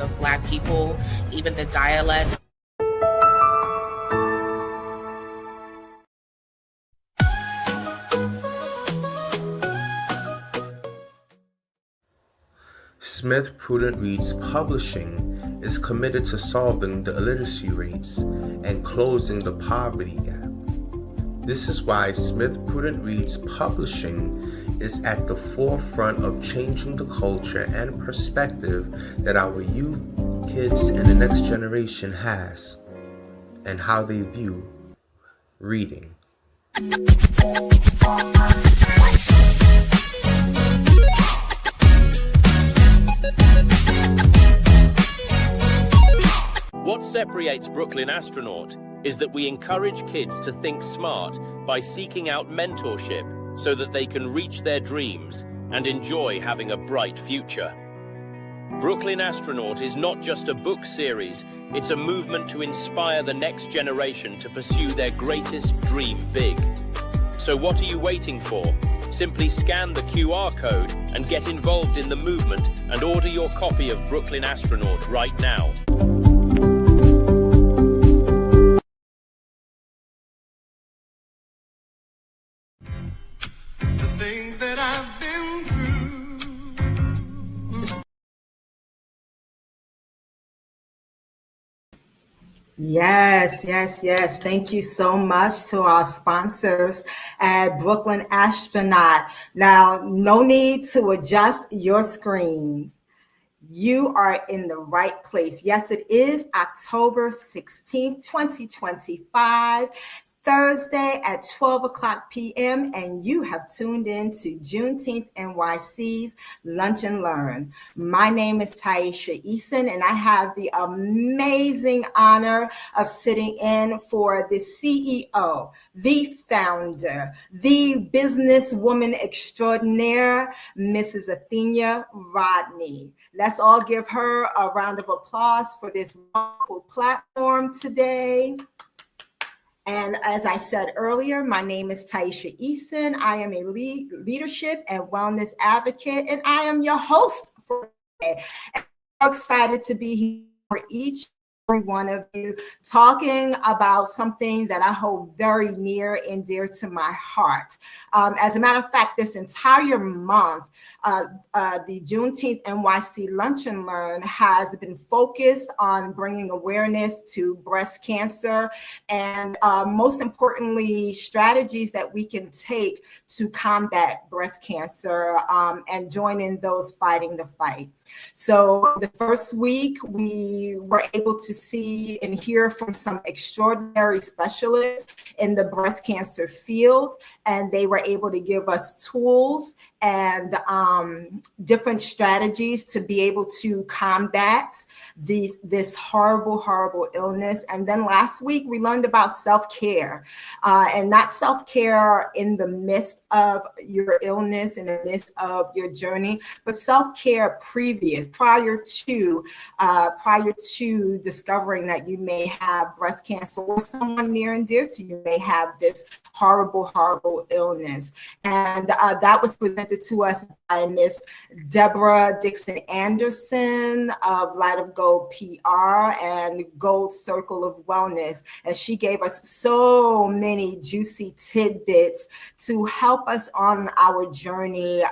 of Black people, even the dialect. Smith Prudent Reads Publishing is committed to solving the illiteracy rates and closing the poverty gap. This is why Smith Prudent Reads Publishing is at the forefront of changing the culture and perspective that our youth, kids, and the next generation has, and how they view reading. What separates Brooklyn Astronaut is that we encourage kids to think smart by seeking out mentorship so that they can reach their dreams and enjoy having a bright future. Brooklyn Astronaut is not just a book series, it's a movement to inspire the next generation to pursue their greatest dream big. So what are you waiting for? Simply scan the QR code and get involved in the movement and order your copy of Brooklyn Astronaut right now. Things that I've been through. Yes. Thank you so much to our sponsors at Brooklyn Astronaut. Now, no need to adjust your screens. You are in the right place. Yes, it is October 16th, 2025. Thursday at 12 o'clock p.m. and you have tuned in to Juneteenth NYC's Lunch and Learn. My name is Taisha Eason and I have the amazing honor of sitting in for the CEO, the founder, the businesswoman extraordinaire, Mrs. Athenia Rodney. Let's all give her a round of applause for this wonderful platform today. And as I said earlier, my name is Taisha Eason. I am a leadership and wellness advocate, and I am your host for today. And I'm excited to be here for each every one of you, talking about something that I hold very near and dear to my heart. As a matter of fact, this entire month, the Juneteenth NYC Lunch and Learn has been focused on bringing awareness to breast cancer and most importantly, strategies that we can take to combat breast cancer and join in those fighting the fight. So the first week, we were able to see and hear from some extraordinary specialists in the breast cancer field, and they were able to give us tools and different strategies to be able to combat this horrible illness. And then last week, we learned about self-care, and not self-care in the midst of your illness, in the midst of your journey, but self-care prior to discovering that you may have breast cancer or someone near and dear to you may have this horrible illness. And that was presented to us by Miss Deborah Dixon Anderson of Light of Gold PR and Gold Circle of Wellness. And she gave us so many juicy tidbits to help us on our journey,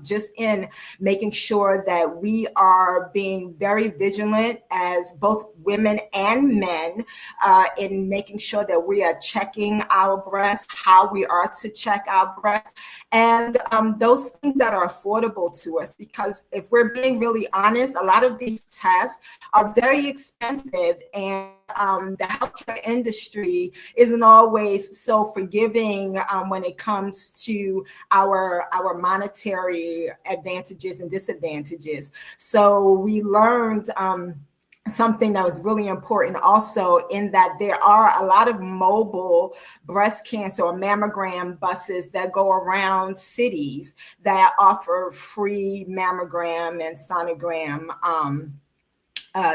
just in making sure that we are being very vigilant as both women and men in making sure that we are checking our breasts, how we are to check our breasts, and those things that are affordable to us. Because if we're being really honest, a lot of these tests are very expensive, and the healthcare industry isn't always so forgiving when it comes to our monetary advantages and disadvantages. So we learned something that was really important also, in that there are a lot of mobile breast cancer or mammogram buses that go around cities that offer free mammogram and sonogram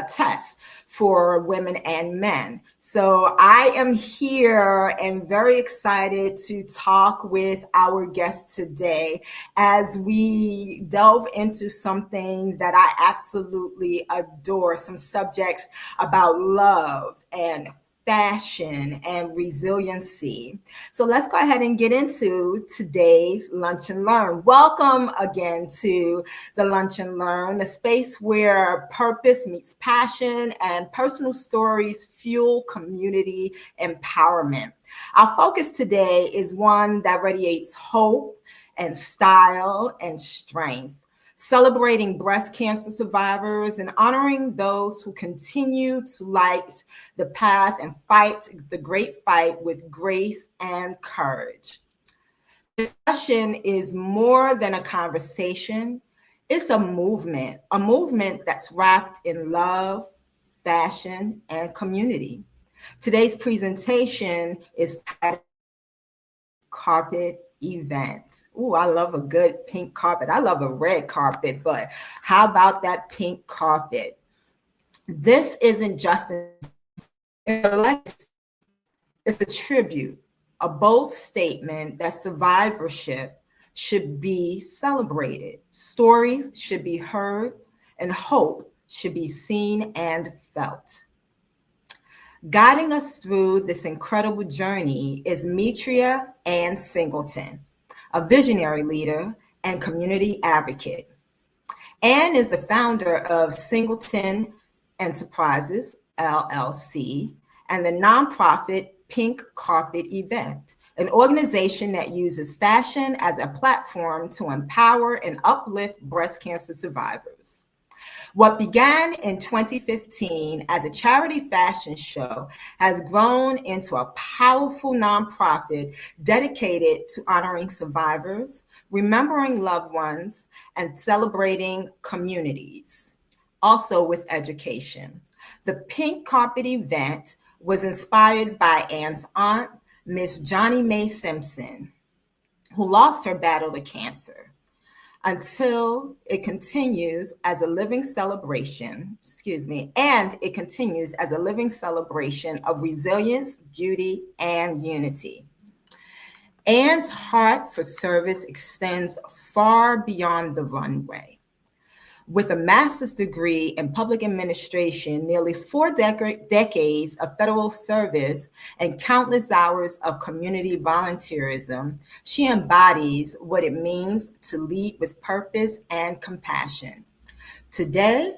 test for women and men. So I am here and very excited to talk with our guest today as we delve into something that I absolutely adore, some subjects about love and fashion and resiliency. So let's go ahead and get into today's Lunch and Learn. Welcome again to the Lunch and Learn, a space where purpose meets passion and personal stories fuel community empowerment. Our focus today is one that radiates hope and style and strength, celebrating breast cancer survivors and honoring those who continue to light the path and fight the great fight with grace and courage. Discussion is more than a conversation. It's a movement that's wrapped in love, fashion, and community. Today's presentation is titled Carpet Events. Ooh, I love a good pink carpet. I love a red carpet, but how about that pink carpet? This isn't just it's a tribute, a bold statement that survivorship should be celebrated, stories should be heard, and hope should be seen and felt. Guiding us through this incredible journey is Metria and Singleton, a visionary leader and community advocate. Anne is the founder of Singleton Enterprises, LLC, and the nonprofit Pink Carpet Event, an organization that uses fashion as a platform to empower and uplift breast cancer survivors. What began in 2015 as a charity fashion show has grown into a powerful nonprofit dedicated to honoring survivors, remembering loved ones, and celebrating communities. Also with education. The Pink Carpet Event was inspired by Anne's aunt, Miss Johnny Mae Simpson, who lost her battle to cancer. Until it continues as a living celebration, and it continues as a living celebration of resilience, beauty, and unity. Anne's heart for service extends far beyond the runway. With a master's degree in public administration, nearly 4 decades of federal service, and countless hours of community volunteerism, she embodies what it means to lead with purpose and compassion. Today,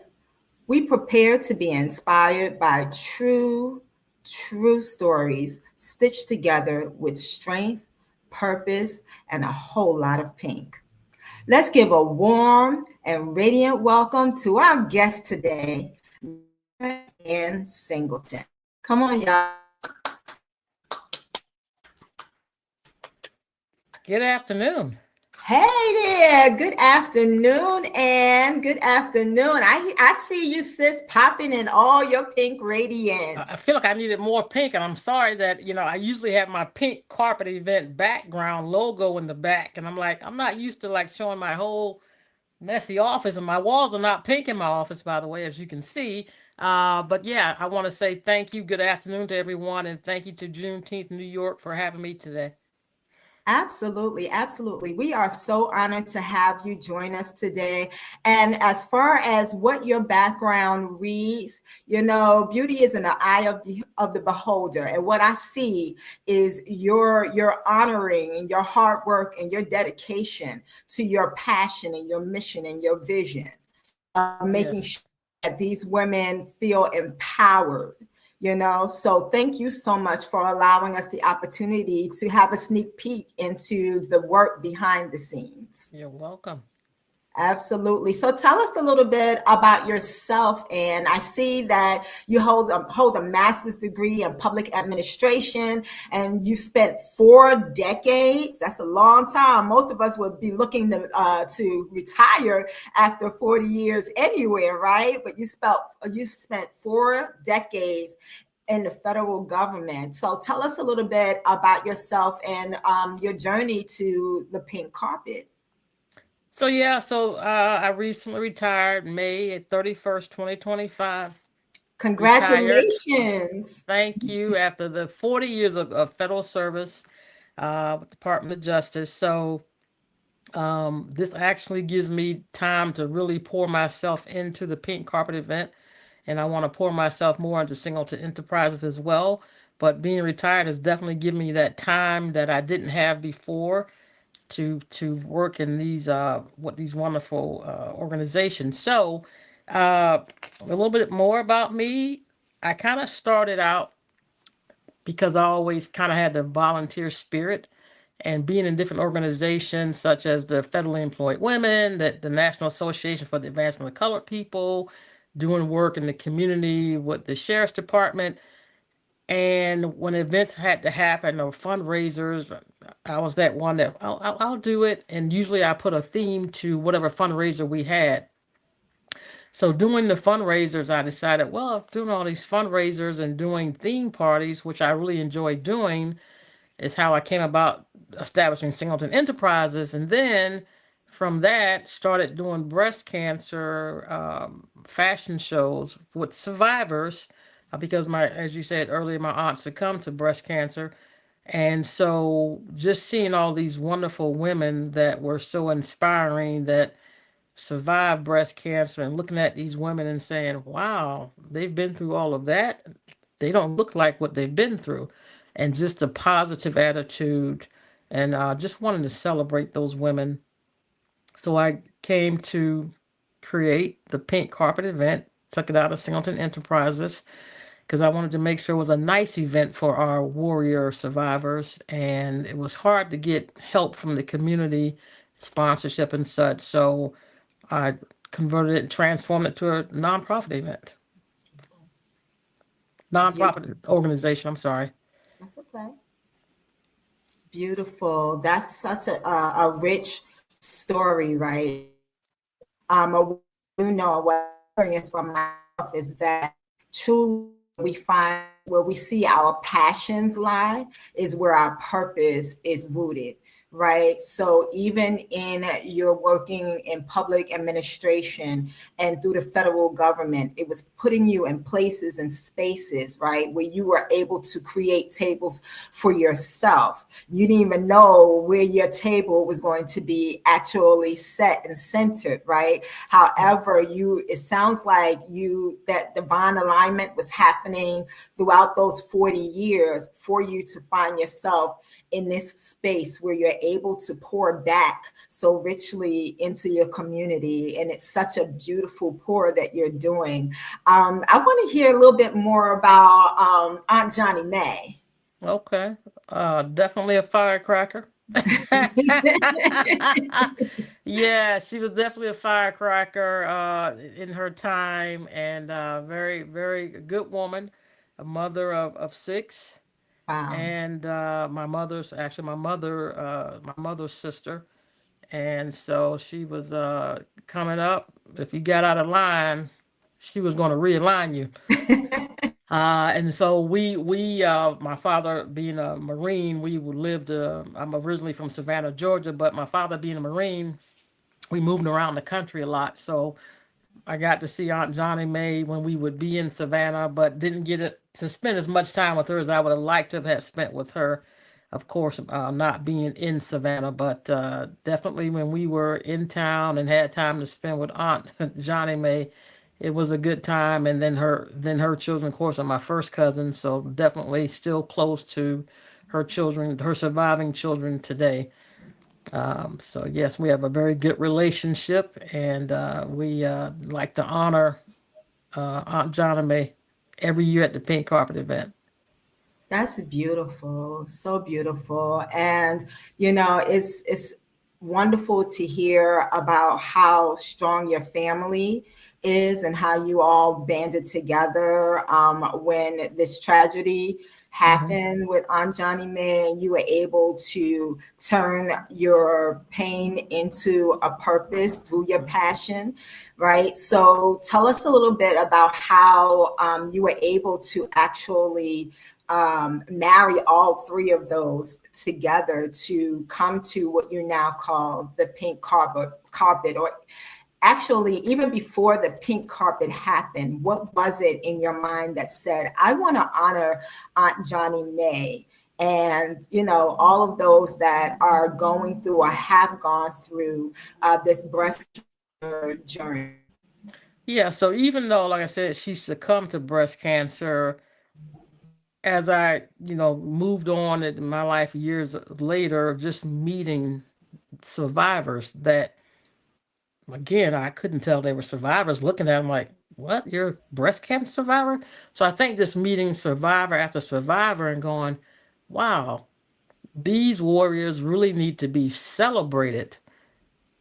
we prepare to be inspired by true stories stitched together with strength, purpose, and a whole lot of pink. Let's give a warm and radiant welcome to our guest today, Anne Singleton. Come on, y'all. Good afternoon. Hey there. Good afternoon, Anne. Good afternoon. I see you, sis, popping in all your pink radiance. I feel like I needed more pink, and I'm sorry that, I usually have my Pink Carpet Event background logo in the back, and I'm not used to showing my whole messy office, and my walls are not pink in my office, by the way, as you can see. But yeah, I want to say thank you. Good afternoon to everyone, and thank you to Juneteenth New York for having me today. Absolutely, absolutely. We are so honored to have you join us today. And as far as what your background reads, beauty is in the eye of the beholder. And what I see is your honoring and your hard work and your dedication to your passion and your mission and your vision, making sure that these women feel empowered. So thank you so much for allowing us the opportunity to have a sneak peek into the work behind the scenes. You're welcome. Absolutely. So tell us a little bit about yourself. And I see that you hold a master's degree in public administration, and you spent 4 decades. That's a long time. Most of us would be looking to retire after 40 years anywhere, right? But you spent 4 decades in the federal government. So tell us a little bit about yourself and your journey to the pink carpet. I recently retired May 31st, 2025. Retired. Congratulations. Thank you. After the 40 years of federal service with Department of Justice. This actually gives me time to really pour myself into the pink carpet event. And I want to pour myself more into Singleton Enterprises as well. But being retired has definitely given me that time that I didn't have before to work in these wonderful organizations. A little bit more about me. I kind of started out because I always kind of had the volunteer spirit and being in different organizations such as the Federally Employed Women, the National Association for the Advancement of Colored People, doing work in the community with the Sheriff's Department. And when events had to happen or fundraisers, I was that one that I'll do it. And usually I put a theme to whatever fundraiser we had. So doing the fundraisers, I decided, well, doing all these fundraisers and doing theme parties, which I really enjoy doing, is how I came about establishing Singleton Enterprises. And then from that, started doing breast cancer fashion shows with survivors because as you said earlier, my aunt succumbed to breast cancer. And so just seeing all these wonderful women that were so inspiring that survived breast cancer and looking at these women and saying, wow, they've been through all of that. They don't look like what they've been through. And just a positive attitude and just wanting to celebrate those women. So I came to create the pink carpet event, took it out of Singleton Enterprises because I wanted to make sure it was a nice event for our warrior survivors. And it was hard to get help from the community, sponsorship and such. So I converted it and transformed it to a nonprofit event. Nonprofit organization, I'm sorry. That's okay. Beautiful. That's such a rich story, right? What you know what experience from myself is that truly we find where we see our passions lie is where our purpose is rooted. Right. So even in your working in public administration and through the federal government, it was putting you in places and spaces, right, where you were able to create tables for yourself. You didn't even know where your table was going to be actually set and centered, right? However, it sounds like that divine alignment was happening throughout those 40 years for you to find yourself in this space where you're able to pour back so richly into your community. And it's such a beautiful pour that you're doing. I want to hear a little bit more about Aunt Johnny Mae. Okay. Definitely a firecracker. Yeah, she was definitely a firecracker in her time and very, very good woman, a mother of six. Wow. And my mother's my mother's sister. And so she was coming up. If you got out of line, she was going to realign you. And so my father being a Marine, we lived, I'm originally from Savannah, Georgia, but my father being a Marine, we moved around the country a lot. So I got to see Aunt Johnny Mae when we would be in Savannah, but didn't get to spend as much time with her as I would have liked to have spent with her. Of course, not being in Savannah, but definitely when we were in town and had time to spend with Aunt Johnny Mae, it was a good time. And then her children, of course, are my first cousins, so definitely still close to her children, her surviving children today. So yes, we have a very good relationship, and we like to honor Aunt Johnny Mae every year at the pink carpet event. That's beautiful. So beautiful. And, it's wonderful to hear about how strong your family is and how you all banded together when this tragedy happened with Aunt Johnny Mae, and you were able to turn your pain into a purpose through your passion, right? So tell us a little bit about how you were able to actually marry all three of those together to come to what you now call the pink carpet, or actually, even before the pink carpet happened, what was it in your mind that said, I want to honor Aunt Johnny May and, you know, all of those that are going through or have gone through this breast cancer journey? Yeah, so even though, like I said, she succumbed to breast cancer, as I, moved on in my life years later, just meeting survivors that, again, I couldn't tell they were survivors. Looking at them like, what? You're a breast cancer survivor? So I think just meeting survivor after survivor and going, wow, these warriors really need to be celebrated,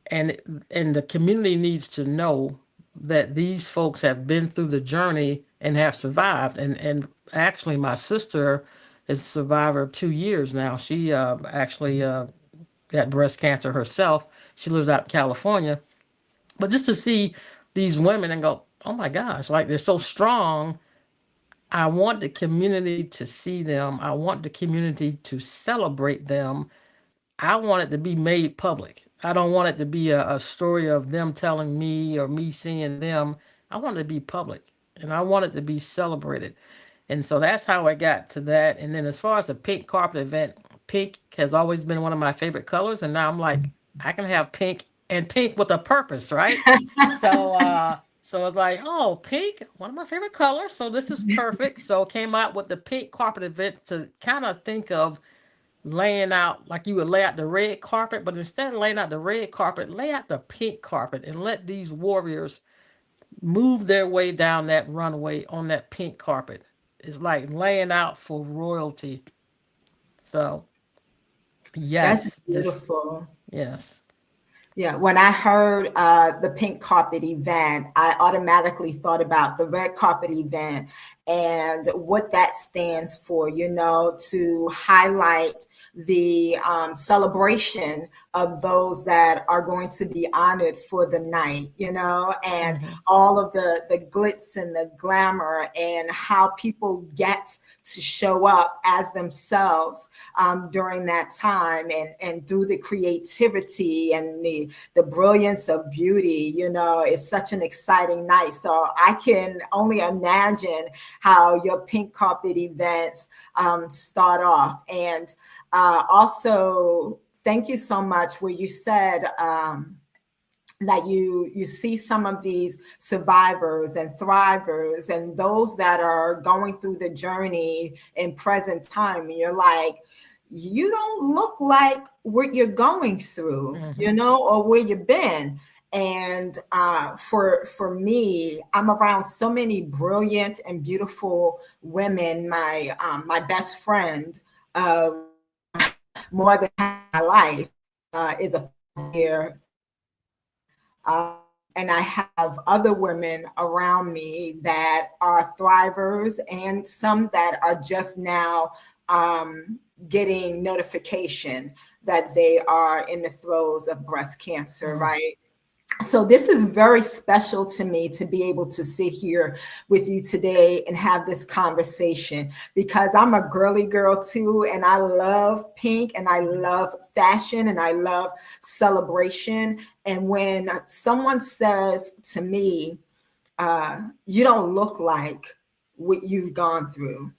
and the community needs to know that these folks have been through the journey and have survived. And actually, my sister is a survivor of 2 years now. She actually got breast cancer herself. She lives out in California. But just to see these women and go, oh my gosh, like they're so strong. I want the community to see them. I want the community to celebrate them. I want it to be made public. I don't want it to be a story of them telling me or me seeing them. I want it to be public, and I want it to be celebrated. And so that's how I got to that. And then as far as the pink carpet event, pink has always been one of my favorite colors. And now I'm like, I can have pink, and pink with a purpose, right? So it's like, oh, pink, one of my favorite colors. So this is perfect. So came out with the pink carpet event to kind of think of laying out like you would lay out the red carpet, but instead of laying out the red carpet, lay out the pink carpet and let these warriors move their way down that runway on that pink carpet. It's like laying out for royalty. So That's yes, just beautiful. yes. Yeah, when I heard the pink carpet event, I automatically thought about the red carpet event and what that stands for, you know, to highlight the celebration of those that are going to be honored for the night, you know, and all of the glitz and the glamour and how people get to show up as themselves during that time, and through the creativity and the brilliance of beauty. You know, it's such an exciting night. So I can only imagine how your pink carpet events start off. And also, thank you so much where you said that you see some of these survivors and thrivers and those that are going through the journey in present time, and you're like, you don't look like what you're going through, you know, or where you've been. And for me, I'm around so many brilliant and beautiful women. My best friend, more than half my life, is a year. And I have other women around me that are thrivers and some that are just now getting notification that they are in the throes of breast cancer, right? So this is very special to me to be able to sit here with you today and have this conversation, because I'm a girly girl too, and I love pink and I love fashion and I love celebration. And when someone says to me, you don't look like what you've gone through,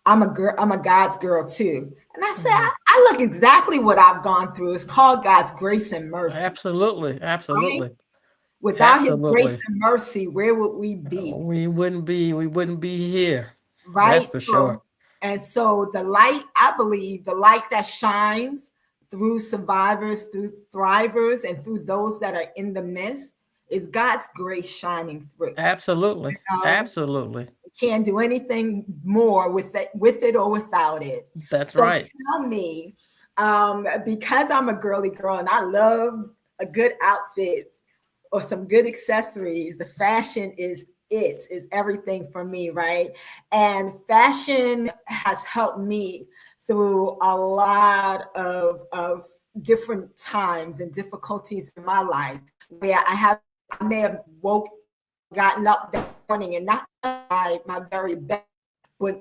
I'm a girl, I'm a God's girl too. And I say, I look exactly what I've gone through. It's called God's grace and mercy. Absolutely. Absolutely. Right? Without his grace and mercy, where would we be? We wouldn't be here. Right? That's for sure. And so the light, I believe, the light that shines through survivors, through thrivers, and through those that are in the midst is God's grace shining through. Absolutely. You know? Absolutely. Can't do anything more with it or without it. That's right. Tell me, because I'm a girly girl and I love a good outfit or some good accessories, the fashion is everything for me, right? And fashion has helped me through a lot of different times and difficulties in my life, where I may have gotten up that morning and not my very best, but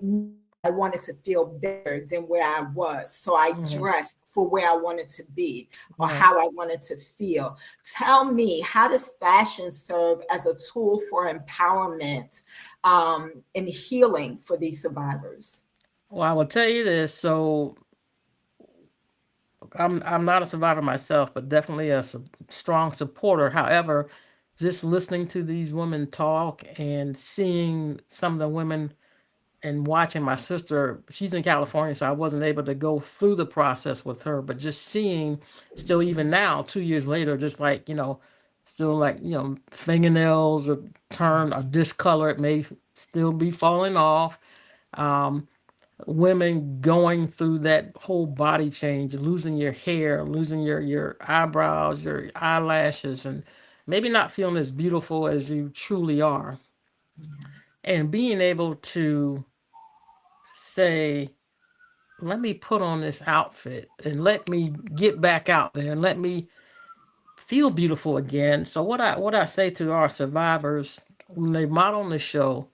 I wanted to feel better than where I was. So I dressed for where I wanted to be or how I wanted to feel. Tell me, how does fashion serve as a tool for empowerment and healing for these survivors? Well, I will tell you this. So I'm not a survivor myself, but definitely a strong supporter. However, just listening to these women talk and seeing some of the women and watching my sister, she's in California, so I wasn't able to go through the process with her, but just seeing still even now, 2 years later, just like, still like, fingernails are turned or discolored, may still be falling off. Um, Women going through that whole body change, losing your hair, losing your eyebrows, your eyelashes, and maybe not feeling as beautiful as you truly are. And being able to say, let me put on this outfit and let me get back out there and let me feel beautiful again. So what I say to our survivors when they model on the show,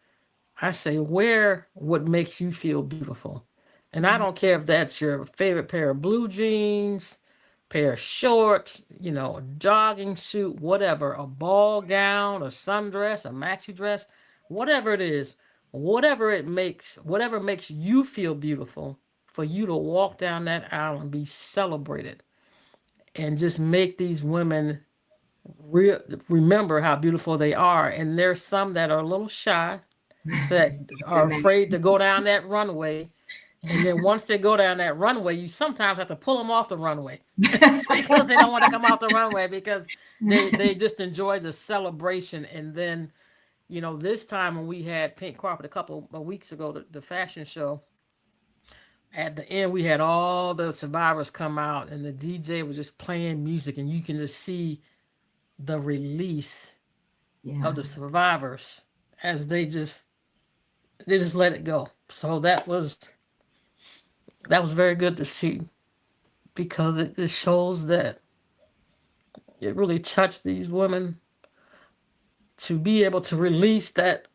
I say, wear what makes you feel beautiful. And I don't care if that's your favorite pair of blue jeans, pair of shorts, a jogging suit, whatever, a ball gown, a sundress, a maxi dress, whatever it is, whatever makes you feel beautiful, for you to walk down that aisle and be celebrated and just make these women remember how beautiful they are. And there's some that are a little shy, that are afraid to go down that runway. And then once they go down that runway, you sometimes have to pull them off the runway because they don't want to come off the runway because they just enjoy the celebration. And then, this time when we had Pink Carpet a couple of weeks ago, the fashion show, at the end we had all the survivors come out and the DJ was just playing music and you can just see the release Yeah. of the survivors as they just let it go. So that was very good to see because it shows that it really touched these women to be able to release that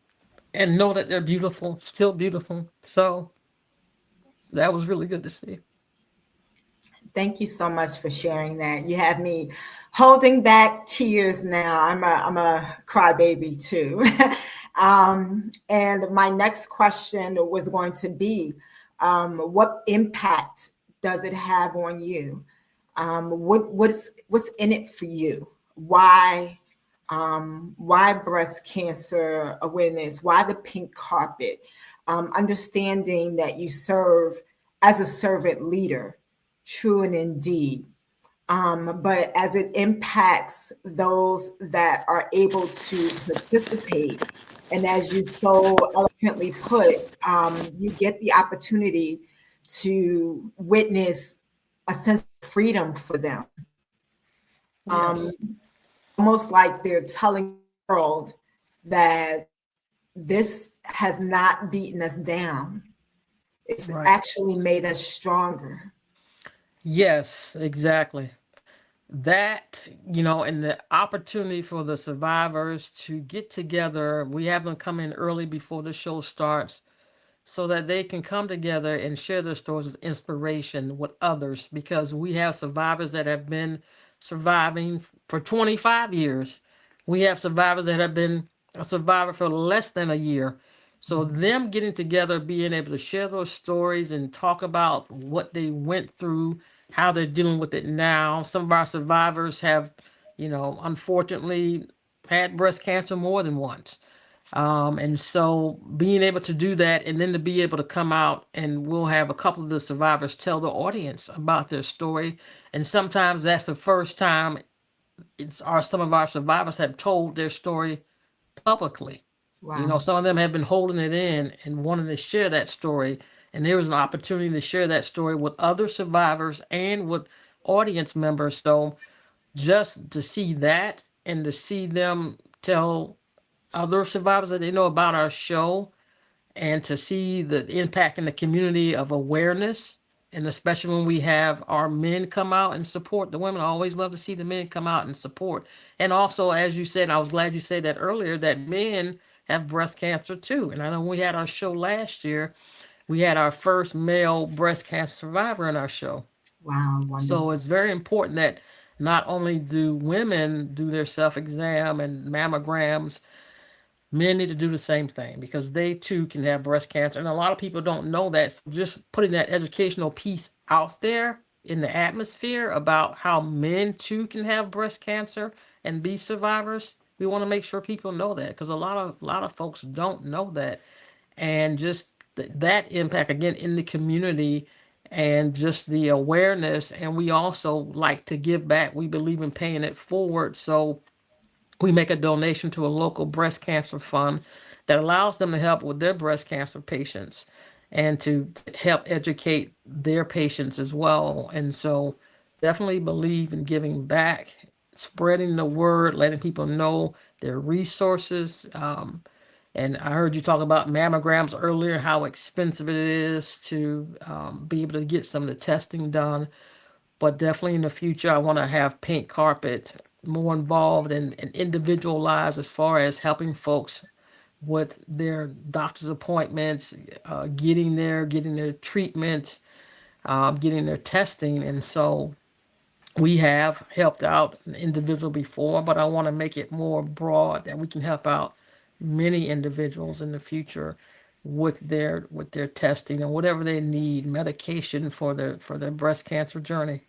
and know that they're beautiful, still beautiful. So that was really good to see. Thank you so much for sharing that. You have me holding back tears now. I'm a crybaby too. And my next question was going to be, what impact does it have on you? What's in it for you? Why breast cancer awareness? Why the pink carpet? Understanding that you serve as a servant leader, true and indeed. But as it impacts those that are able to participate, and as you so eloquently put, you get the opportunity to witness a sense of freedom for them. Yes. Almost like they're telling the world that this has not beaten us down. It's Right. actually made us stronger. Yes, exactly. That, and the opportunity for the survivors to get together. We have them come in early before the show starts so that they can come together and share their stories of inspiration with others because we have survivors that have been surviving for 25 years. We have survivors that have been a survivor for less than a year. So them getting together, being able to share those stories and talk about what they went through, how they're dealing with it now. Some of our survivors have, unfortunately had breast cancer more than once. And so being able to do that and then to be able to come out and we'll have a couple of the survivors tell the audience about their story. And sometimes that's the first time some of our survivors have told their story publicly. Wow. Some of them have been holding it in and wanting to share that story. And there was an opportunity to share that story with other survivors and with audience members. So just to see that and to see them tell other survivors that they know about our show and to see the impact in the community of awareness. And especially when we have our men come out and support the women. I always love to see the men come out and support. And also, as you said, I was glad you said that earlier, that men have breast cancer too. And I know when we had our show last year, we had our first male breast cancer survivor in our show. Wow, So wonderful. it's very important that not only do women do their self exam and mammograms, men need to do the same thing because they too can have breast cancer. And a lot of people don't know that. So just putting that educational piece out there in the atmosphere about how men too can have breast cancer and be survivors. We want to make sure people know that because a lot of folks don't know that. And just that impact again in the community and just the awareness. And we also like to give back. We believe in paying it forward. So we make a donation to a local breast cancer fund that allows them to help with their breast cancer patients and to help educate their patients as well. And so definitely believe in giving back, spreading the word, letting people know their resources. And I heard you talk about mammograms earlier, how expensive it is to be able to get some of the testing done. But definitely in the future, I want to have Pink Carpet more involved and individualized as far as helping folks with their doctor's appointments, getting their treatments, getting their testing. And so we have helped out an individual before, but I want to make it more broad that we can help out many individuals in the future with their testing and whatever they need, medication for their breast cancer journey.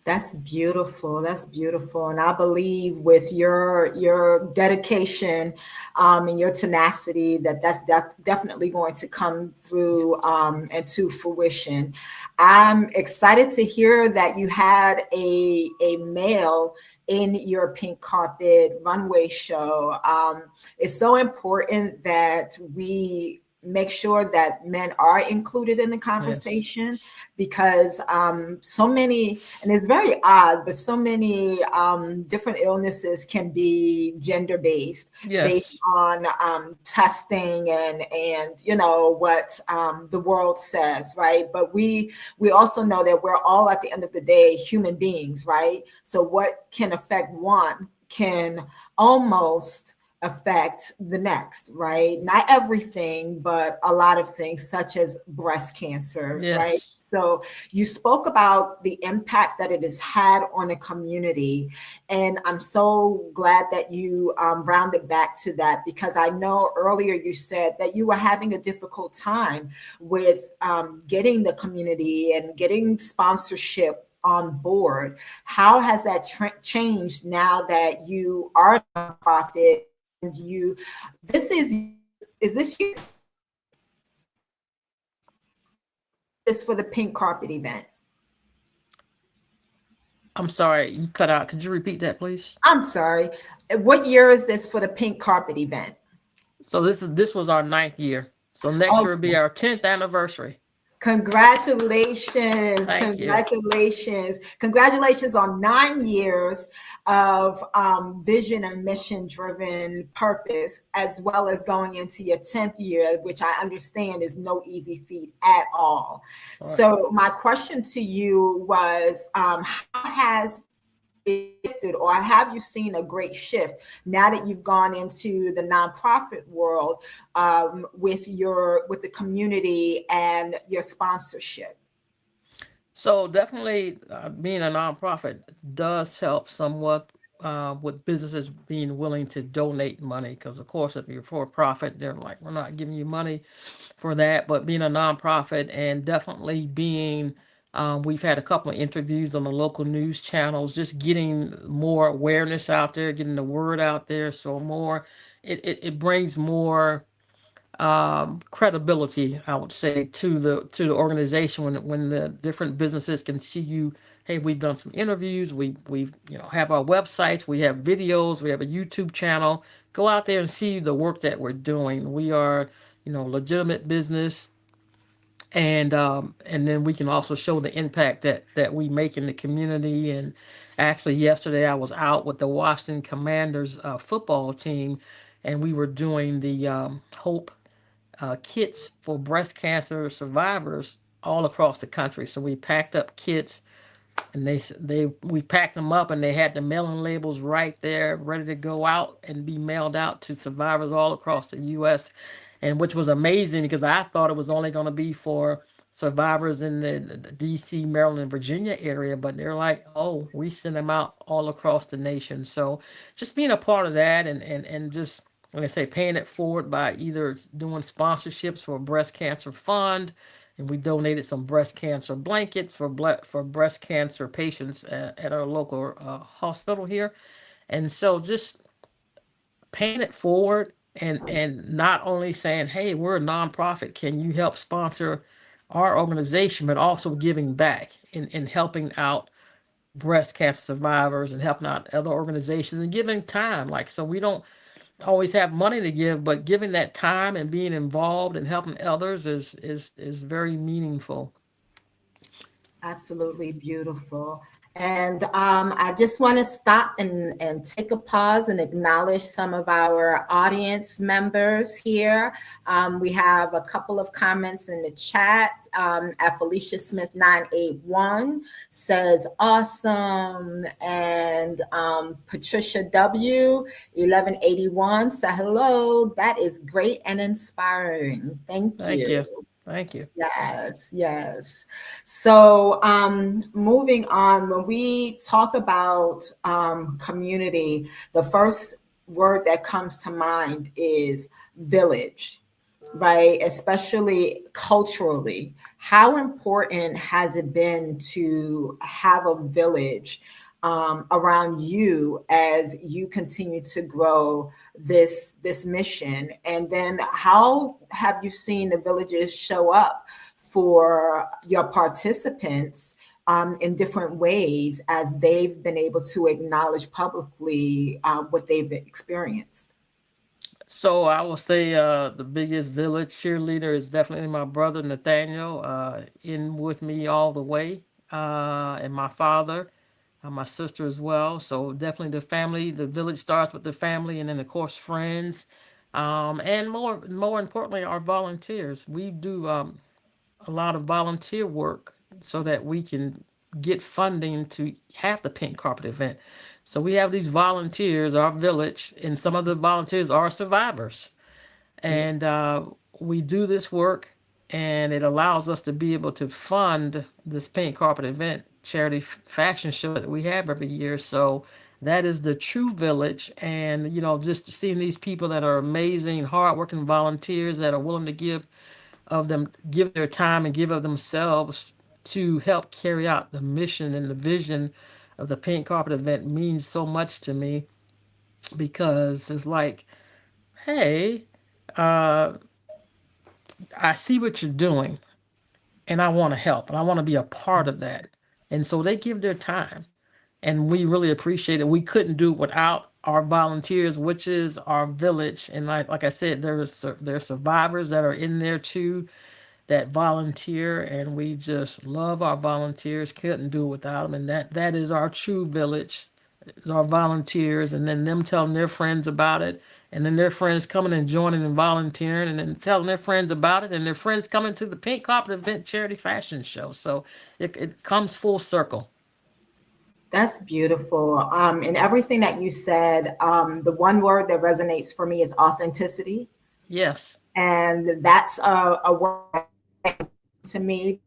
That's beautiful. That's beautiful. And I believe with your dedication and your tenacity that definitely going to come through and to fruition. I'm excited to hear that you had a male in your pink carpet runway show. It's so important that we make sure that men are included in the Yes. conversation because so many, and it's very odd, but so many different illnesses can be gender based Yes. on testing and what the world says, right? But we also know that we're all at the end of the day human beings, right? So what can affect one can almost affect the next, right? Not everything, but a lot of things, such as breast cancer, right? Yes. So you spoke about the impact that it has had on a community. And I'm so glad that you rounded back to that because I know earlier you said that you were having a difficult time with getting the community and getting sponsorship on board. How has that changed now that you are a nonprofit and you, this is this you this for the pink carpet event? I'm sorry, you cut out. Could you repeat that, please? I'm sorry. What year is this for the pink carpet event? So this was our ninth year. So next year will be Okay. our 10th anniversary. Congratulations. Thank you. Congratulations. Congratulations on 9 years of vision and mission driven purpose, as well as going into your 10th year, which I understand is no easy feat at all. All right. So, my question to you was how has it shifted, or have you seen a great shift now that you've gone into the nonprofit world with the community and your sponsorship? So definitely being a nonprofit does help somewhat with businesses being willing to donate money. Because of course, if you're for profit, they're like, we're not giving you money for that. But being a nonprofit and definitely being, we've had a couple of interviews on the local news channels, just getting more awareness out there, getting the word out there. So more, it brings more credibility, I would say, to the organization when the different businesses can see you. Hey, we've done some interviews. We've have our websites. We have videos. We have a YouTube channel. Go out there and see the work that we're doing. We are legitimate business, and then we can also show the impact that we make in the community. And actually, yesterday I was out with the Washington Commanders football team, and we were doing the Hope kits for breast cancer survivors all across the country. So we packed up kits, and we packed them up, and they had the mailing labels right there, ready to go out and be mailed out to survivors all across the U.S. and which was amazing because I thought it was only going to be for survivors in the DC, Maryland, Virginia area, but they're like, oh, we send them out all across the nation. So just being a part of that, and just like I say, paying it forward by either doing sponsorships for a breast cancer fund, and we donated some breast cancer blankets for breast cancer patients at our local hospital here. And so just paying it forward, and not only saying, hey, we're a nonprofit, can you help sponsor our organization, but also giving back and helping out breast cancer survivors and helping out other organizations and giving time. Like, so we don't always have money to give, but giving that time and being involved and helping others is very meaningful. Absolutely beautiful. And I just want to stop and take a pause and acknowledge some of our audience members here. We have a couple of comments in the chat. At Felicia Smith 981 says awesome. And Patricia W 1181 said hello. That is great and inspiring. Thank Thank you. you. Thank you. Yes, yes. So, moving on, when we talk about community, the first word that comes to mind is village, right? Especially culturally. How important has it been to have a village around you as you continue to grow this mission? And then how have you seen the villages show up for your participants in different ways as they've been able to acknowledge publicly what they've experienced? So I will say the biggest village cheerleader is definitely my brother Nathaniel, in with me all the way, and my father, my sister as well. So definitely the family. The village starts with the family, and then of course friends, and more importantly, our volunteers. We do a lot of volunteer work so that we can get funding to have the pink carpet event. So we have these volunteers, our village, and some of the volunteers are survivors. Yeah. And we do this work, and it allows us to be able to fund this pink carpet event charity fashion show that we have every year. So that is the true village. And, just seeing these people that are amazing, hardworking volunteers that are willing to give their time and give of themselves to help carry out the mission and the vision of the pink carpet event means so much to me, because it's like, hey, uh, I see what you're doing, and I want to help, and I want to be a part of that. And so they give their time, and we really appreciate it. We couldn't do it without our volunteers, which is our village. And like I said, there's survivors that are in there too, that volunteer, and we just love our volunteers. Couldn't do it without them, and that is our true village, is our volunteers, and then them telling their friends about it, and then their friends coming and joining and volunteering, and then telling their friends about it, and their friends coming to the pink carpet event charity fashion show. So it comes full circle. That's beautiful. And everything that you said, the one word that resonates for me is authenticity. Yes. And that's a word to me.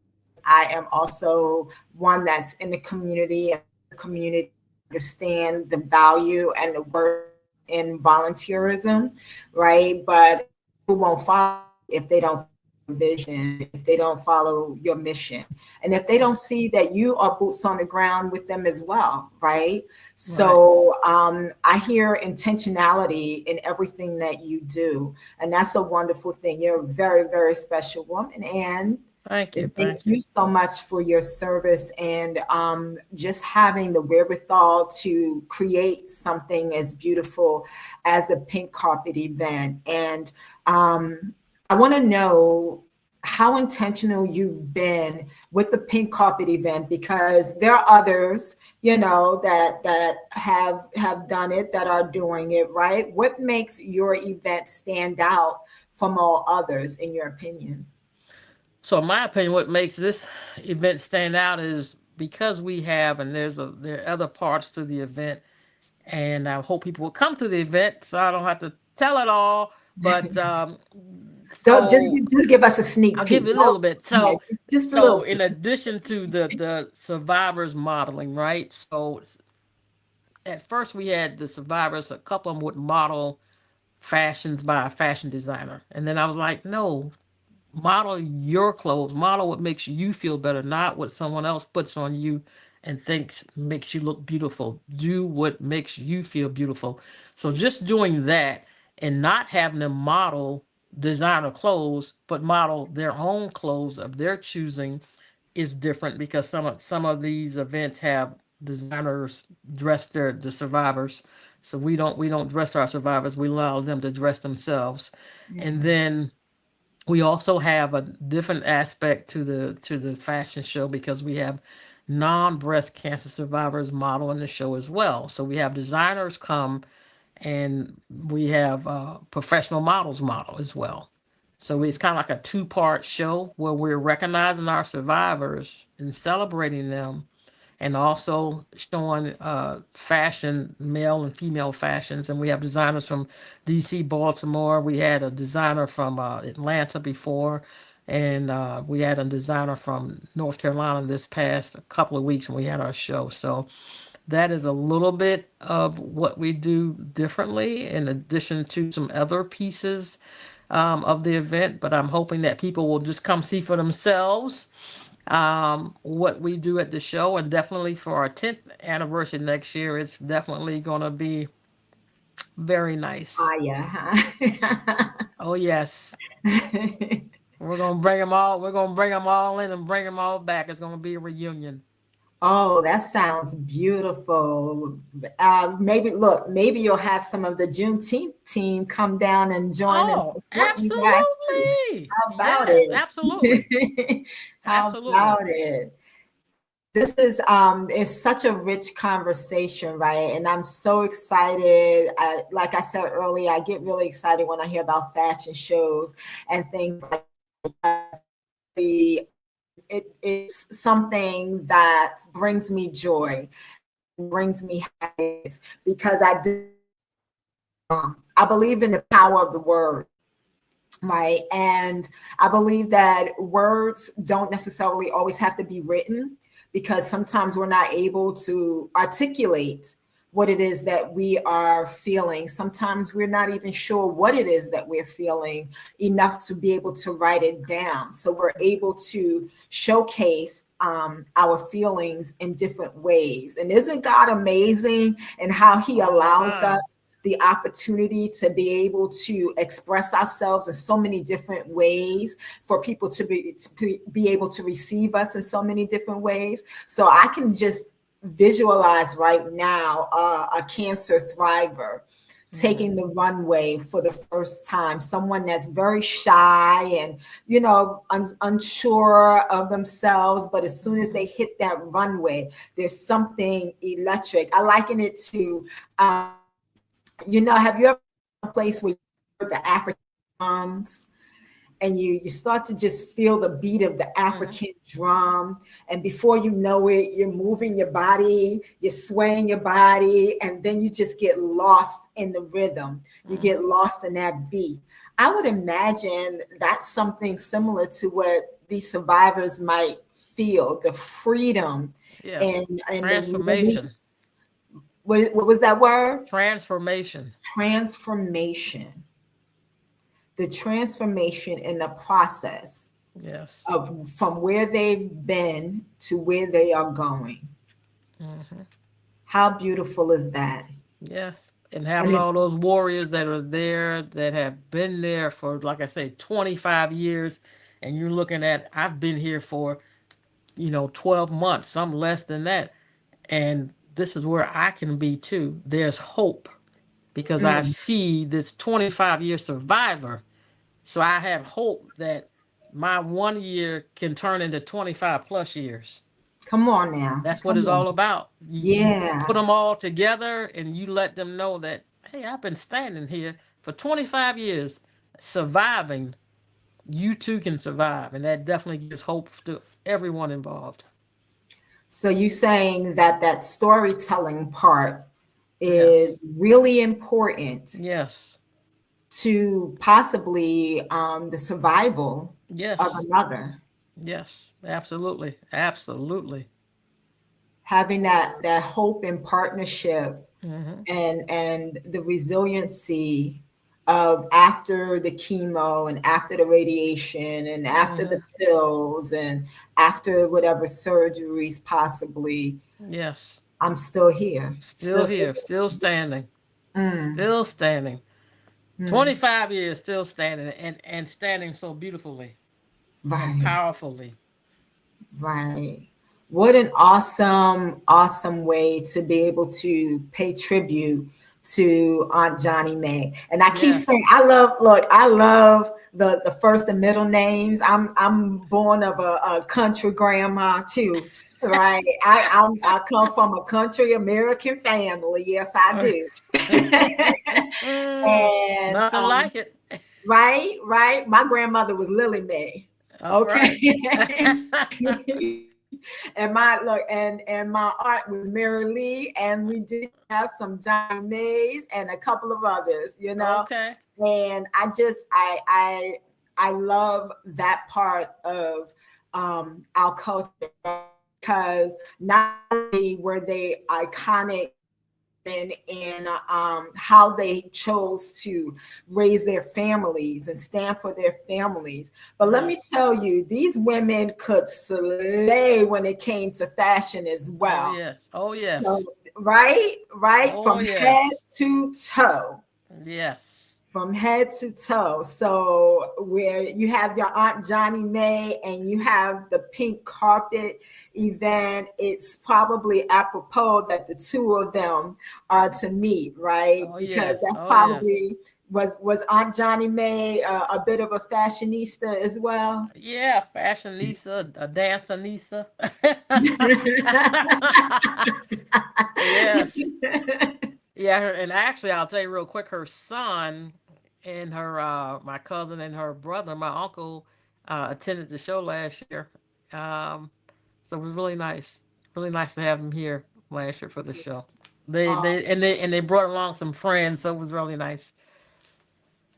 I am also one that's in the community. Community understand the value and the worth in volunteerism, right? But people won't follow if they don't vision, if they don't follow your mission, and if they don't see that you are boots on the ground with them as well, right? So I hear intentionality in everything that you do, and that's a wonderful thing. You're a very, very special woman, and Thank you. thank you so much for your service and just having the wherewithal to create something as beautiful as the pink carpet event. And I want to know how intentional you've been with the pink carpet event, because there are others, that have done it, that are doing it, right? What makes your event stand out from all others, in your opinion? So, in my opinion, what makes this event stand out is because we have, and there are other parts to the event, and I hope people will come to the event so I don't have to tell it all. But Don't So just give us a sneak I'll peek. give you a little bit. Yeah, So, just a little in bit. addition to the survivors modeling, right? So at first we had the survivors, a couple of them would model fashions by a fashion designer. And then I was like, no, model your clothes, model what makes you feel better, not what someone else puts on you and thinks makes you look beautiful. Do what makes you feel beautiful. So just doing that and not having them model designer clothes, but model their own clothes of their choosing is different because some of these events have designers dress the survivors. So we don't dress our survivors. We allow them to dress themselves. And then we also have a different aspect to the fashion show because we have non-breast cancer survivors model in the show as well. So we have designers come and we have professional models model as well. So it's kind of like a two-part show where we're recognizing our survivors and celebrating them and also showing fashion, male and female fashions. And we have designers from DC, Baltimore. We had a designer from Atlanta before, and we had a designer from North Carolina this past couple of weeks when we had our show. So that is a little bit of what we do differently, in addition to some other pieces of the event. But I'm hoping that people will just come see for themselves what we do at the show, and definitely for our 10th anniversary next year, it's definitely going to be very nice. Fire, huh? Oh yes, we're going to bring them all. We're going to bring them all in and bring them all back. It's going to be a reunion. Oh, that sounds beautiful. Maybe you'll have some of the Juneteenth team come down and join and Oh, support you guys too. absolutely. How about Yes, absolutely. it? How Absolutely. about it? This is such a rich conversation, right? And I'm so excited. Like I said earlier, I get really excited when I hear about fashion shows and things like that. It's something that brings me joy, brings me happiness, because I believe in the power of the word, right? And I believe that words don't necessarily always have to be written, because sometimes we're not able to articulate what it is that we are feeling. Sometimes we're not even sure what it is that we're feeling enough to be able to write it down. So we're able to showcase our feelings in different ways. And isn't God amazing in how He allows us the opportunity to be able to express ourselves in so many different ways, for people to be able to receive us in so many different ways? So I can just visualize right now a cancer thriver taking the runway for the first time, someone that's very shy and unsure of themselves, but as soon as they hit that runway, there's something electric. I liken it to have you ever been a place where you heard the African drums, and you start to just feel the beat of the African drum, and before you know it, you're moving your body, you're swaying your body, and then you just get lost in the rhythm. You get lost in that beat. I would imagine that's something similar to what these survivors might feel, the freedom and Transformation. what was that word? Transformation. Transformation. The transformation in the process Yes. of from where they've been to where they are going. How beautiful is that? Yes. And having all those warriors that are there, that have been there for, like I say, 25 years. And you're looking at, I've been here for, 12 months, some less than that. And this is where I can be too. There's hope because I see this 25-year survivor. So I have hope that my 1 year can turn into 25 plus years. Come on now. That's what it's all about. You put them all together and you let them know that, hey, I've been standing here for 25 years surviving. You too can survive. And that definitely gives hope to everyone involved. So you saying that storytelling part is really important. Yes. to possibly the survival of Yes. another. Yes. Absolutely. Absolutely. Having that hope and partnership Hmm. and the resiliency of after the chemo and after the radiation and after Hmm. the pills and after whatever surgeries possibly, Yes. I'm still here, Still still here. sitting. Still standing. Mm, Still standing. mm, 25 years still standing and standing so beautifully and right. powerfully. Right. What an awesome, awesome way to be able to pay tribute to Aunt Johnny May. And I keep saying, Yes. I love the first and middle names. I'm born of a country grandma too, right? I come from a country American family. Yes, I do. And Nothing like it. right, right. My grandmother was Lily Mae. All right. Okay. And my aunt was Mary Lee, and we did have some Johnny Mays and a couple of others, you know. Okay. And I love that part of our culture because not only were they iconic in how they chose to raise their families and stand for their families. But let me Yes. tell you, these women could slay when it came to fashion as Oh well. yes. Oh So, yes. right, Oh from head yes. to toe. Yes. From head to toe. So where you have your Aunt Johnny May and you have the pink carpet event, it's probably apropos that the two of them are to meet, right? Oh Because yes. that's Oh yes. probably was Aunt Johnny May a bit of a fashionista as well. Yeah, fashion Lisa, a dancer Lisa. Yes. Yeah, and actually I'll tell you real quick, her son and her my cousin and her brother, my uncle, attended the show last year. Um so it was really nice. Really nice to have them here last year for the show. They brought along some friends, so it was really nice.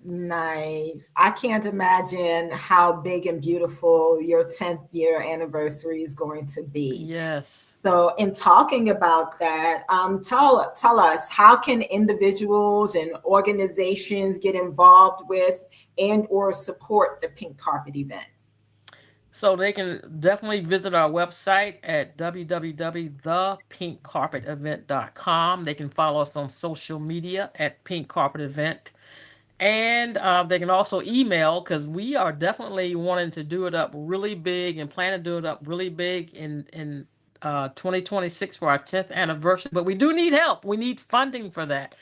Nice. I can't imagine how big and beautiful your 10th year anniversary is going to be. Yes. So, in talking about that, tell us, how can individuals and organizations get involved with and or support the Pink Carpet event? So they can definitely visit our website at www.thepinkcarpetevent.com. They can follow us on social media at Pink Carpet Event. And they can also email because we are definitely wanting to do it up really big and plan to do it up really big in 2026 for our 10th anniversary. But we do need help. We need funding for that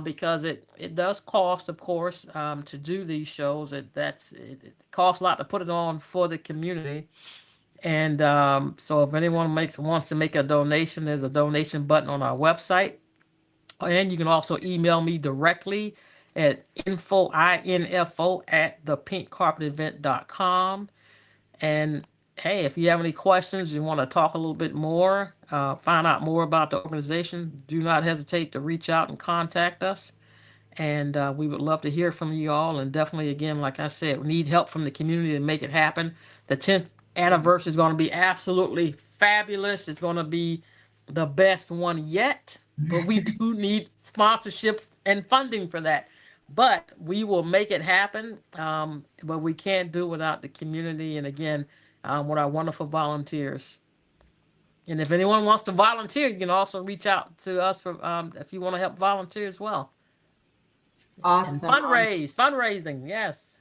because it does cost, of course, to do these shows. It costs a lot to put it on for the community. And so if anyone wants to make a donation, there's a donation button on our website. And you can also email me directly at info at thepinkcarpetevent.com. And hey, if you have any questions, you want to talk a little bit more, find out more about the organization, do not hesitate to reach out and contact us. And we would love to hear from you all. And definitely, again, like I said, we need help from the community to make it happen. The 10th anniversary is going to be absolutely fabulous. It's going to be the best one yet. But we do need sponsorships and funding for that. But we will make it happen. But we can't do it without the community. And again, with our wonderful volunteers. And if anyone wants to volunteer, you can also reach out to us for if you want to help volunteer as well. And Awesome. fundraising, yes.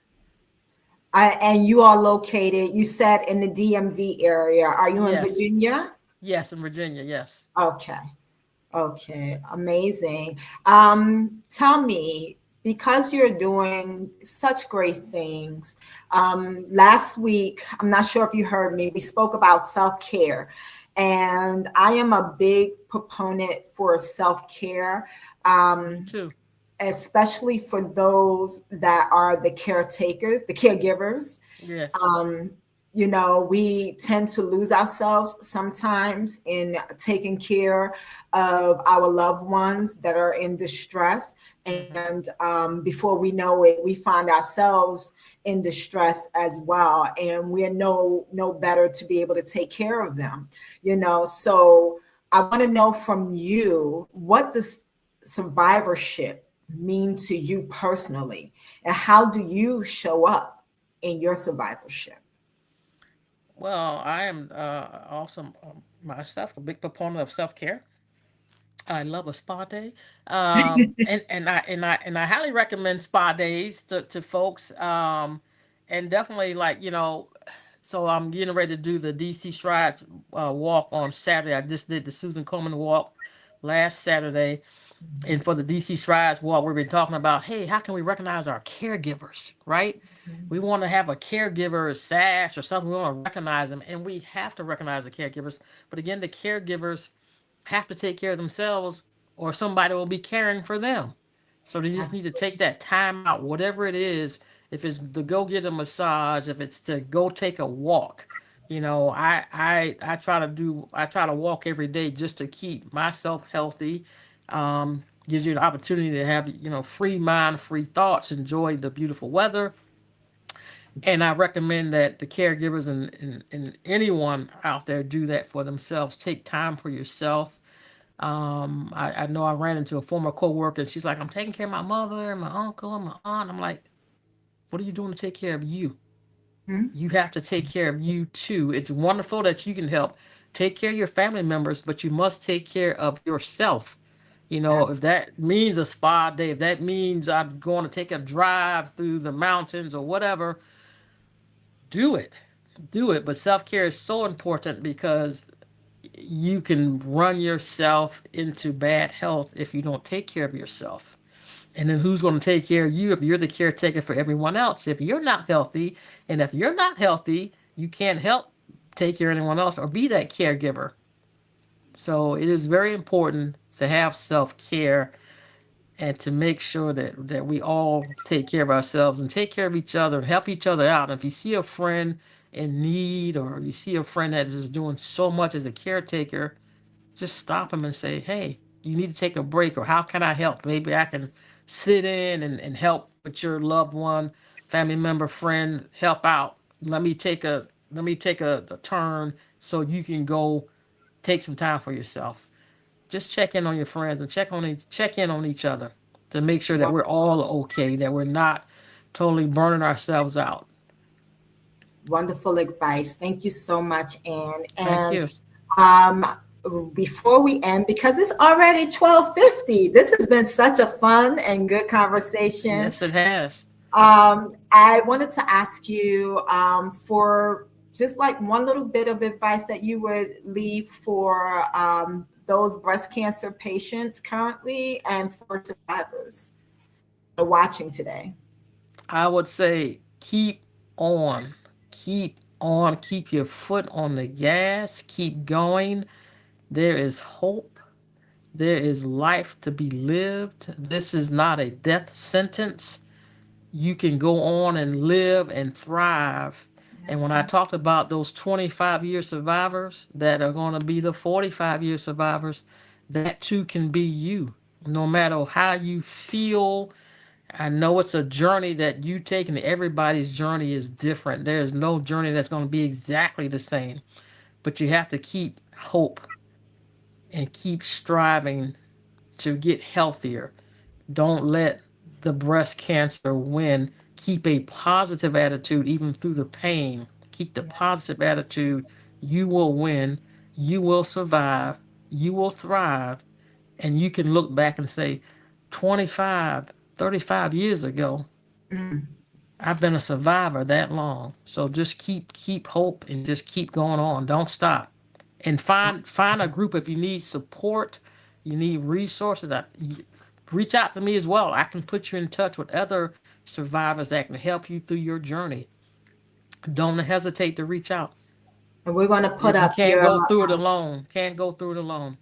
And you are located, you said, in the DMV area. Are you in Yes. Virginia? Yes, in Virginia, yes. Okay. Okay, amazing. Tell me, because you're doing such great things, last week, I'm not sure if you heard me, we spoke about self-care. And I am a big proponent for self-care, Me too. especially for those that are the caretakers, the caregivers. Yes. Um, You know, we tend to lose ourselves sometimes in taking care of our loved ones that are in distress. And before we know it, we find ourselves in distress as well. And we're no better to be able to take care of them, you know. So I want to know from you, what does survivorship mean to you personally? And how do you show up in your survivorship? Well, I am also myself a big proponent of self care. I love a spa day, and I highly recommend spa days to folks, and definitely like so I'm getting ready to do the DC Strides walk on Saturday. I just did the Susan Coleman walk last Saturday, and for the DC Strides walk, we've been talking about, hey, how can we recognize our caregivers, right? We want to have a caregiver sash or something. We want to recognize them, and we have to recognize the caregivers. But again, the caregivers have to take care of themselves, or somebody will be caring for them. So they just need to take that time out, whatever it is. If it's to go get a massage, if it's to go take a walk, I try to walk every day just to keep myself healthy. Gives you the opportunity to have free mind, free thoughts, enjoy the beautiful weather. And I recommend that the caregivers and anyone out there do that for themselves. Take time for yourself. I know I ran into a former coworker and she's like, I'm taking care of my mother and my uncle and my aunt. I'm like, what are you doing to take care of you? You have to take care of you too. It's wonderful that you can help take care of your family members, but you must take care of yourself. If that means a spa day, if that means I'm going to take a drive through the mountains or whatever, do it. Do it. But self care is so important because you can run yourself into bad health if you don't take care of yourself. And then who's going to take care of you if you're the caretaker for everyone else? If you're not healthy, and if you're not healthy, you can't help take care of anyone else or be that caregiver. So it is very important to have self care and to make sure that we all take care of ourselves and take care of each other and help each other out. And if you see a friend in need, or you see a friend that is doing so much as a caretaker, just stop them and say, hey, you need to take a break, or how can I help? Maybe I can sit in and help with your loved one, family member, friend, help out. Let me take a turn so you can go take some time for yourself. Just check in on your friends and check in on each other to make sure that we're all okay, that we're not totally burning ourselves out. Wonderful advice. Thank you so much, Anne. Thank And you. um, before we end, because it's already 12:50, this has been such a fun and good conversation. Yes, it has. I wanted to ask you for just like one little bit of advice that you would leave for those breast cancer patients currently and for survivors that are watching today. I would say on, keep on, keep your foot on the gas, keep going. There is hope. There is life to be lived. This is not a death sentence. You can go on and live and thrive. And when I talked about those 25-year survivors that are going to be the 45-year survivors, that too can be you. No matter how you feel, I know it's a journey that you take, and everybody's journey is different. There's no journey that's going to be exactly the same, but you have to keep hope and keep striving to get healthier. Don't let the breast cancer win. Keep a positive attitude even through the pain. Keep the positive attitude. You will win. You will survive. You will thrive. And you can look back and say, 25, 35 years ago, I've been a survivor that long. So just keep hope and just keep going on. Don't stop. And find a group if you need support, you need resources. Reach out to me as well. I can put you in touch with other survivors that can help you through your journey. Don't hesitate to reach out. And we're going to put You up can't go through it alone. Can't go through it alone.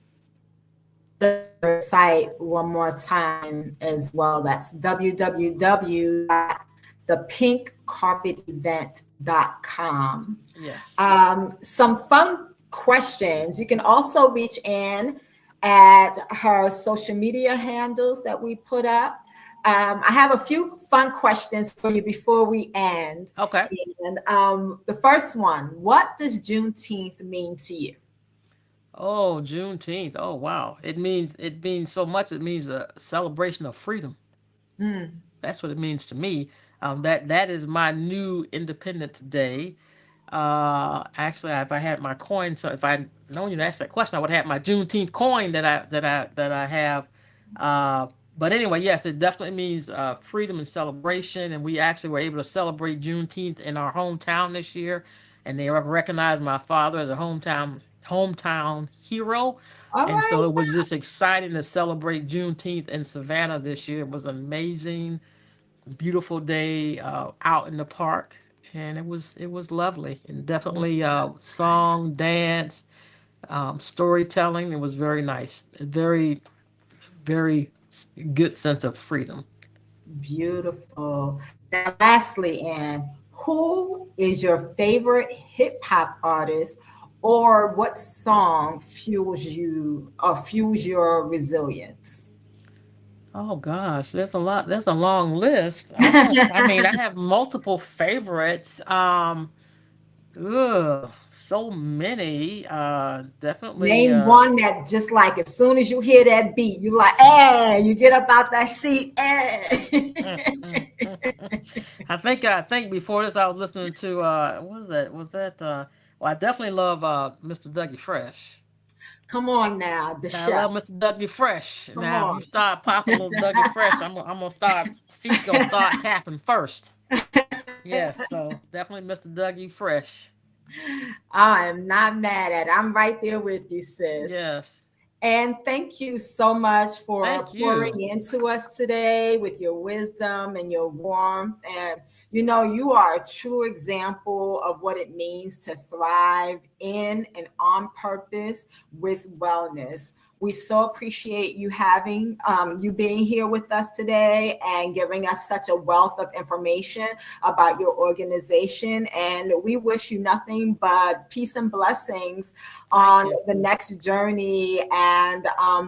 your site one more time as well. That's www.therapy thepinkcarpetevent.com. Yes. Some fun questions. You can also reach in at her social media handles that we put up. I have a few fun questions for you before we end. Okay. And the first one, what does Juneteenth mean to you? Oh, Juneteenth. Oh, wow. It means so much. It means a celebration of freedom. That's what it means to me. That is my new Independence Day. Actually, if I had my coin, so if I known you to ask that question, I would have my Juneteenth coin that I have. Uh, but anyway, yes, it definitely means freedom and celebration, and we actually were able to celebrate Juneteenth in our hometown this year, and they recognized my father as a hometown hero. All And so right. it was just exciting to celebrate Juneteenth in Savannah this year. It was amazing, beautiful day out in the park, and it was lovely, and definitely song, dance, storytelling. It was very nice, a very, very good sense of freedom. Beautiful. Now, lastly, Anne, who is your favorite hip hop artist, or what song fuels you or fuels your resilience? Oh gosh, there's a long list. I mean, I have multiple favorites. So many. Definitely. Name one that just like as soon as you hear that beat, you like, hey, you get up out that seat. I think before this I was listening to what was that? Well, I definitely love Mr. Dougie Fresh. Come on now, the I chef. love Mr. Dougie Fresh. Come Now, if you on. start popping a little Dougie Fresh, I'm gonna start feet gonna start tapping first. Yes, so definitely Mr. Dougie Fresh. I am not mad at it. I'm right there with you, sis. Yes. And thank you so much for Thank pouring you. into us today with your wisdom and your warmth. And you are a true example of what it means to thrive in and on purpose with wellness. We so appreciate you having you being here with us today and giving us such a wealth of information about your organization. And we wish you nothing but peace and blessings on the next journey and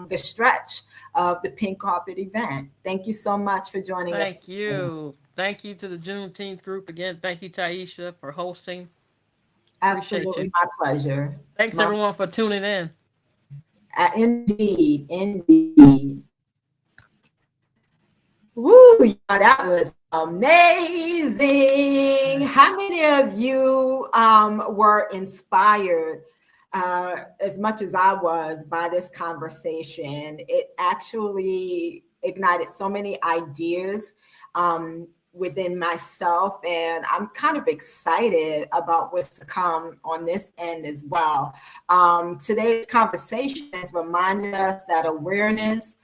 the stretch of the Pink Carpet event. Thank you so much for joining us. Thank you. Thank you to the Juneteenth group again. Thank you, Taisha, for hosting. Appreciate Absolutely you. my pleasure. Thanks everyone for tuning in. Indeed, indeed. Woo, that was amazing. How many of you were inspired as much as I was by this conversation? It actually ignited so many ideas within myself, and I'm kind of excited about what's to come on this end as well. Today's conversation has reminded us that awareness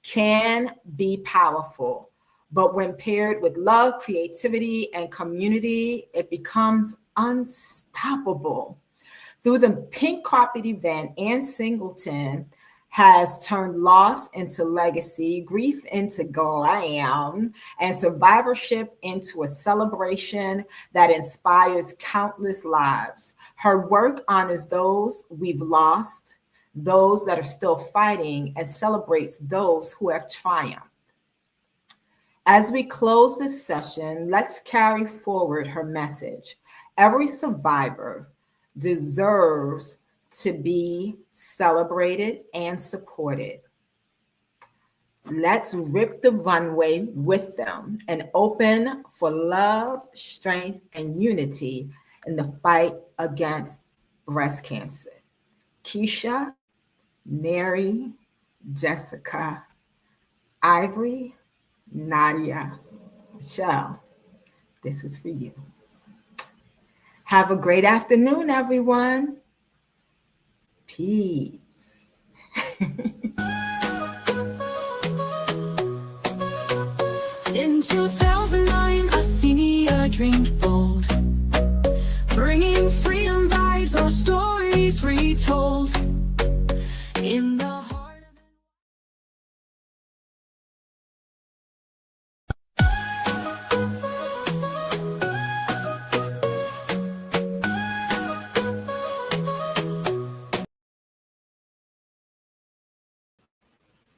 can be powerful, but when paired with love, creativity, and community, it becomes unstoppable. Through the Pink Carpet event, Anne Singleton has turned loss into legacy, grief into glam, and survivorship into a celebration that inspires countless lives. Her work honors those we've lost, those that are still fighting, and celebrates those who have triumphed. As we close this session, let's carry forward her message. Every survivor deserves to be celebrated and supported. Let's rip the runway with them and open for love, strength, and unity in the fight against breast cancer. Keisha, Mary, Jessica, Ivory, Nadia, Michelle, this is for you. Have a great afternoon, everyone. Peace. In 2009, I see a dream.